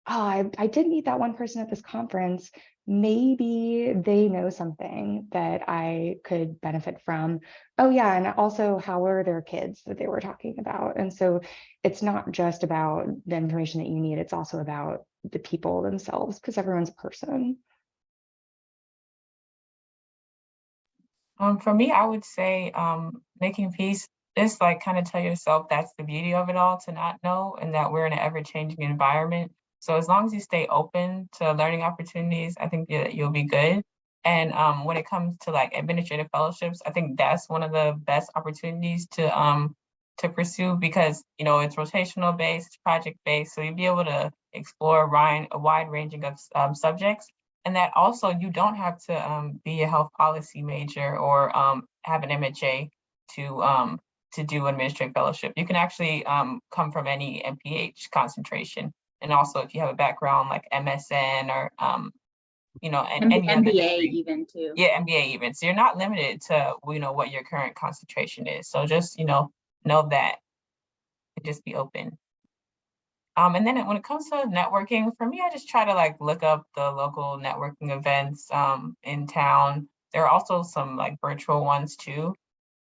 oh, I did meet that one person at this conference. Maybe they know something that I could benefit from. Oh yeah, and also, how are their kids that they were talking about? And so it's not just about the information that you need, it's also about the people themselves, because everyone's a person. For me, I would say making peace is like kind of tell yourself that's the beauty of it all, to not know, and that we're in an ever-changing environment. So as long as you stay open to learning opportunities, I think that you'll be good. And when it comes to like administrative fellowships, I think that's one of the best opportunities to pursue, because it's rotational based, project based, so you'll be able to explore a wide ranging of subjects. And that also, you don't have to be a health policy major or have an MHA to do administrative fellowship. You can actually come from any MPH concentration. And also if you have a background like MSN or and any other MBA degree. even too. Yeah, MBA even. So you're not limited to what your current concentration is. So just know that and just be open. And then when it comes to networking, for me, I just try to like look up the local networking events in town. There are also some like virtual ones too.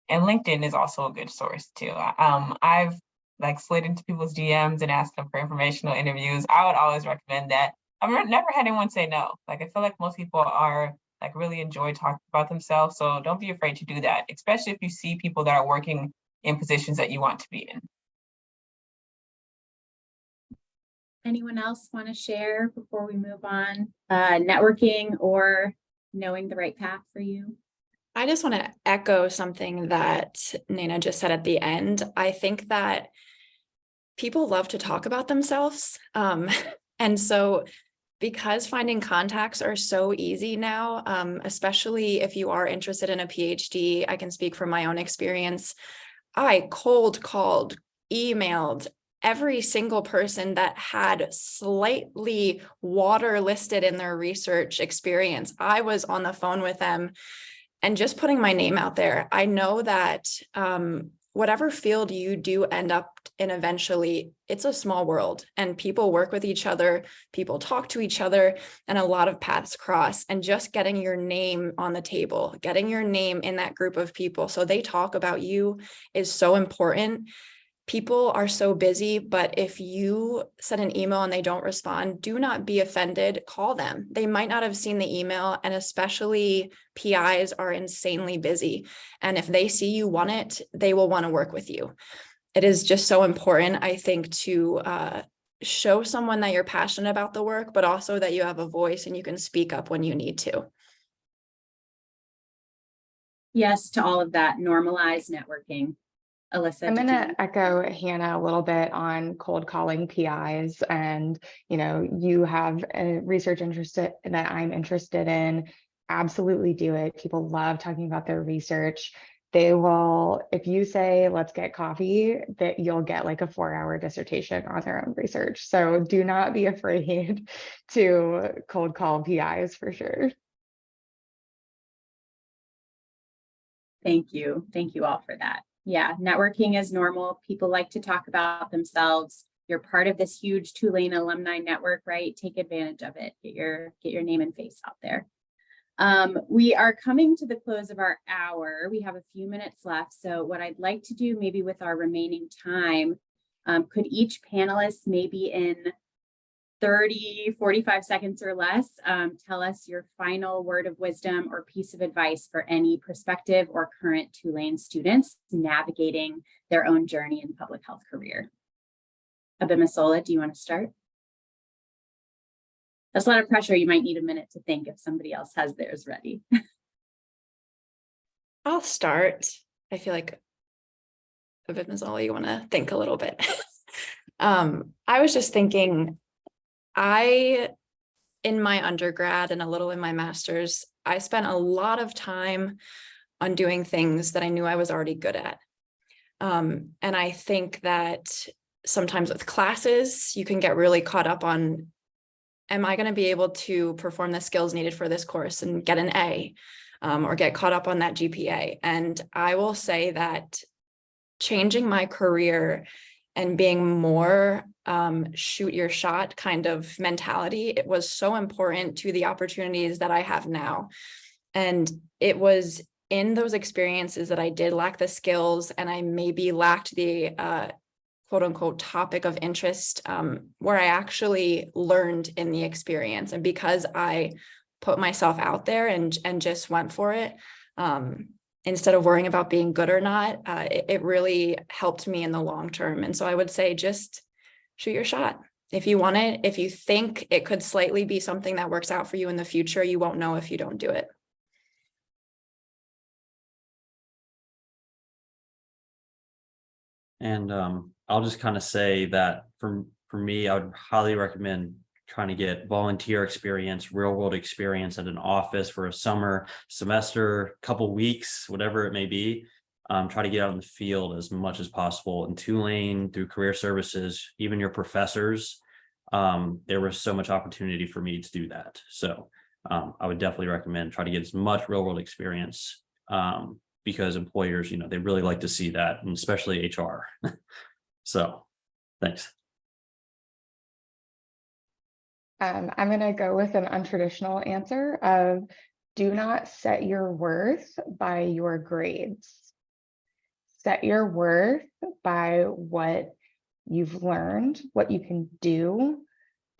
And LinkedIn is also a good source too. I've like slid into people's DMs and asked them for informational interviews. I would always recommend that. I've never had anyone say no. Like, I feel like most people are like really enjoy talking about themselves. So don't be afraid to do that, especially if you see people that are working in positions that you want to be in. Anyone else want to share before we move on? Networking or knowing the right path for you? I just want to echo something that Nana just said at the end. I think that people love to talk about themselves. And so because finding contacts are so easy now, especially if you are interested in a PhD, I can speak from my own experience. I cold called, emailed every single person that had slightly water listed in their research experience. I was on the phone with them and just putting my name out there. I know that whatever field you do end up in eventually, it's a small world and people work with each other, people talk to each other, and a lot of paths cross. And just getting your name on the table, getting your name in that group of people so they talk about you is so important. People are so busy, but if you send an email and they don't respond, do not be offended. Call them. They might not have seen the email, and especially PIs are insanely busy. And if they see you want it, they will want to work with you. It is just so important, I think, to show someone that you're passionate about the work, but also that you have a voice and you can speak up when you need to. Yes, to all of that. Normalize networking. Alyssa, I'm going to echo Hannah a little bit on cold calling PIs, and you have a research interest that I'm interested in. Absolutely do it. People love talking about their research. They will, if you say, let's get coffee, that you'll get like a 4-hour dissertation on their own research. So do not be afraid to cold call PIs for sure. Thank you. Thank you all for that. Yeah, networking is normal. People like to talk about themselves. You're part of this huge Tulane alumni network, right? Take advantage of it. Get your name and face out there. We are coming to the close of our hour. We have a few minutes left. So what I'd like to do maybe with our remaining time, could each panelist maybe in 30, 45 seconds or less, tell us your final word of wisdom or piece of advice for any prospective or current Tulane students navigating their own journey in public health career. Abimisola, do you want to start? That's a lot of pressure. You might need a minute to think if somebody else has theirs ready. I'll start. I feel like Abimisola, you want to think a little bit. I was just thinking, in my undergrad and a little in my master's, I spent a lot of time on doing things that I knew I was already good at. And I think that sometimes with classes, you can get really caught up on, am I going to be able to perform the skills needed for this course and get an A, or get caught up on that GPA? And I will say that changing my career and being more shoot your shot kind of mentality, it was so important to the opportunities that I have now. And it was in those experiences that I did lack the skills and I maybe lacked the quote unquote topic of interest, where I actually learned in the experience. And because I put myself out there and just went for it, instead of worrying about being good or not, it really helped me in the long term. And so I would say, just shoot your shot. If you want it, if you think it could slightly be something that works out for you in the future, you won't know if you don't do it. And I'll just kind of say that for me, I would highly recommend trying to get volunteer experience, real world experience at an office for a summer, semester, couple weeks, whatever it may be. Try to get out in the field as much as possible in Tulane, through career services, even your professors. There was so much opportunity for me to do that. So I would definitely recommend try to get as much real world experience, because employers, they really like to see that, and especially HR. So thanks. I'm going to go with an untraditional answer of do not set your worth by your grades. Set your worth by what you've learned, what you can do.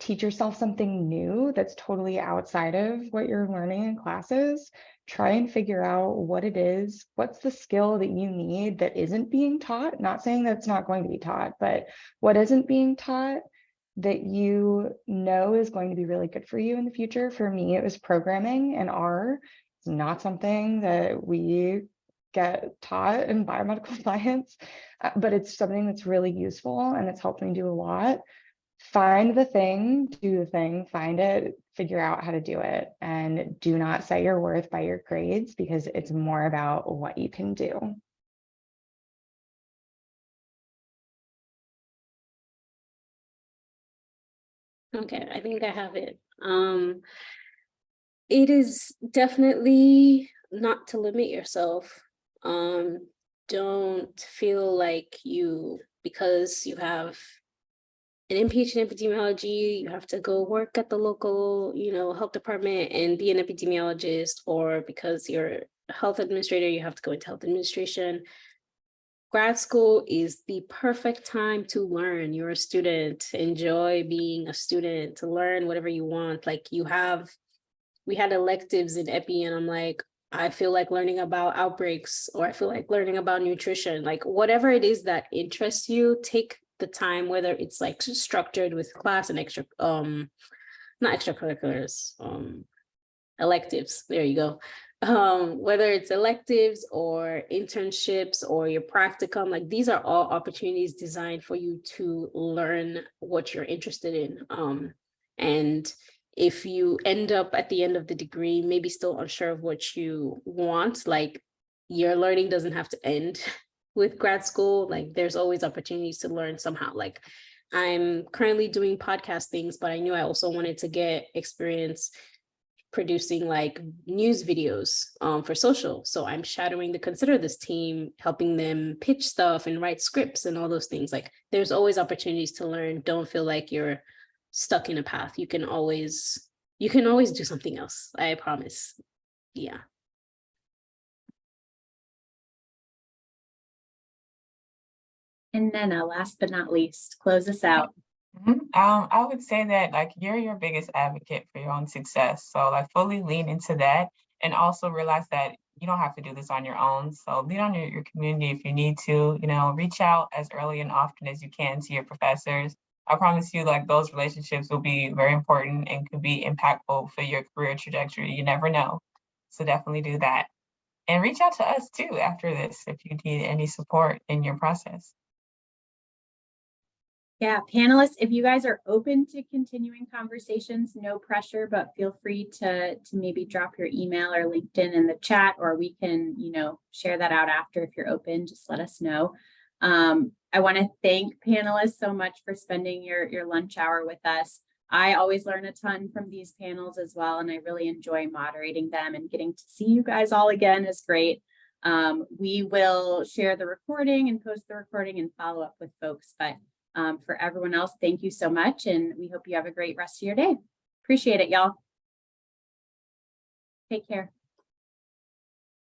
Teach yourself something new that's totally outside of what you're learning in classes. Try and figure out what it is, what's the skill that you need that isn't being taught. Not saying that it's not going to be taught, but what isn't being taught that you know is going to be really good for you in the future. For me, it was programming and R. It's not something that we get taught in biomedical science, but it's something that's really useful and it's helped me do a lot. Find the thing, do the thing, find it, figure out how to do it, and do not set your worth by your grades because it's more about what you can do. Okay, I think I have it. It is definitely not to limit yourself. Don't feel like because you have an PhD in epidemiology, you have to go work at the local, health department and be an epidemiologist, or because you're a health administrator, you have to go into health administration. Grad school is the perfect time to learn. You're a student, enjoy being a student, to learn whatever you want. Like we had electives in epi and I'm like, I feel like learning about outbreaks, or I feel like learning about nutrition, like whatever it is that interests you, take the time, whether it's like structured with class and not extracurriculars, electives, there you go. Whether it's electives or internships or your practicum, like these are all opportunities designed for you to learn what you're interested in. And if you end up at the end of the degree, maybe still unsure of what you want, like your learning doesn't have to end with grad school. Like there's always opportunities to learn somehow. Like I'm currently doing podcast things, but I knew I also wanted to get experience producing like news videos for social. So I'm shadowing the Consider This team, helping them pitch stuff and write scripts and all those things. Like there's always opportunities to learn. Don't feel like you're stuck in a path. You can always do something else. I promise. Yeah. And then last but not least, close us out. I would say that like you're your biggest advocate for your own success. So like fully lean into that, and also realize that you don't have to do this on your own. So lean on your community if you need to, reach out as early and often as you can to your professors. I promise you, like those relationships will be very important and could be impactful for your career trajectory. You never know. So definitely do that. And reach out to us too after this if you need any support in your process. Yeah, panelists, if you guys are open to continuing conversations, no pressure, but feel free to maybe drop your email or LinkedIn in the chat, or we can, share that out after. If you're open, just let us know. I want to thank panelists so much for spending your lunch hour with us. I always learn a ton from these panels as well, and I really enjoy moderating them, and getting to see you guys all again is great. We will share the recording and post the recording and follow up with folks, but for everyone else, thank you so much, and we hope you have a great rest of your day. Appreciate it, y'all. Take care.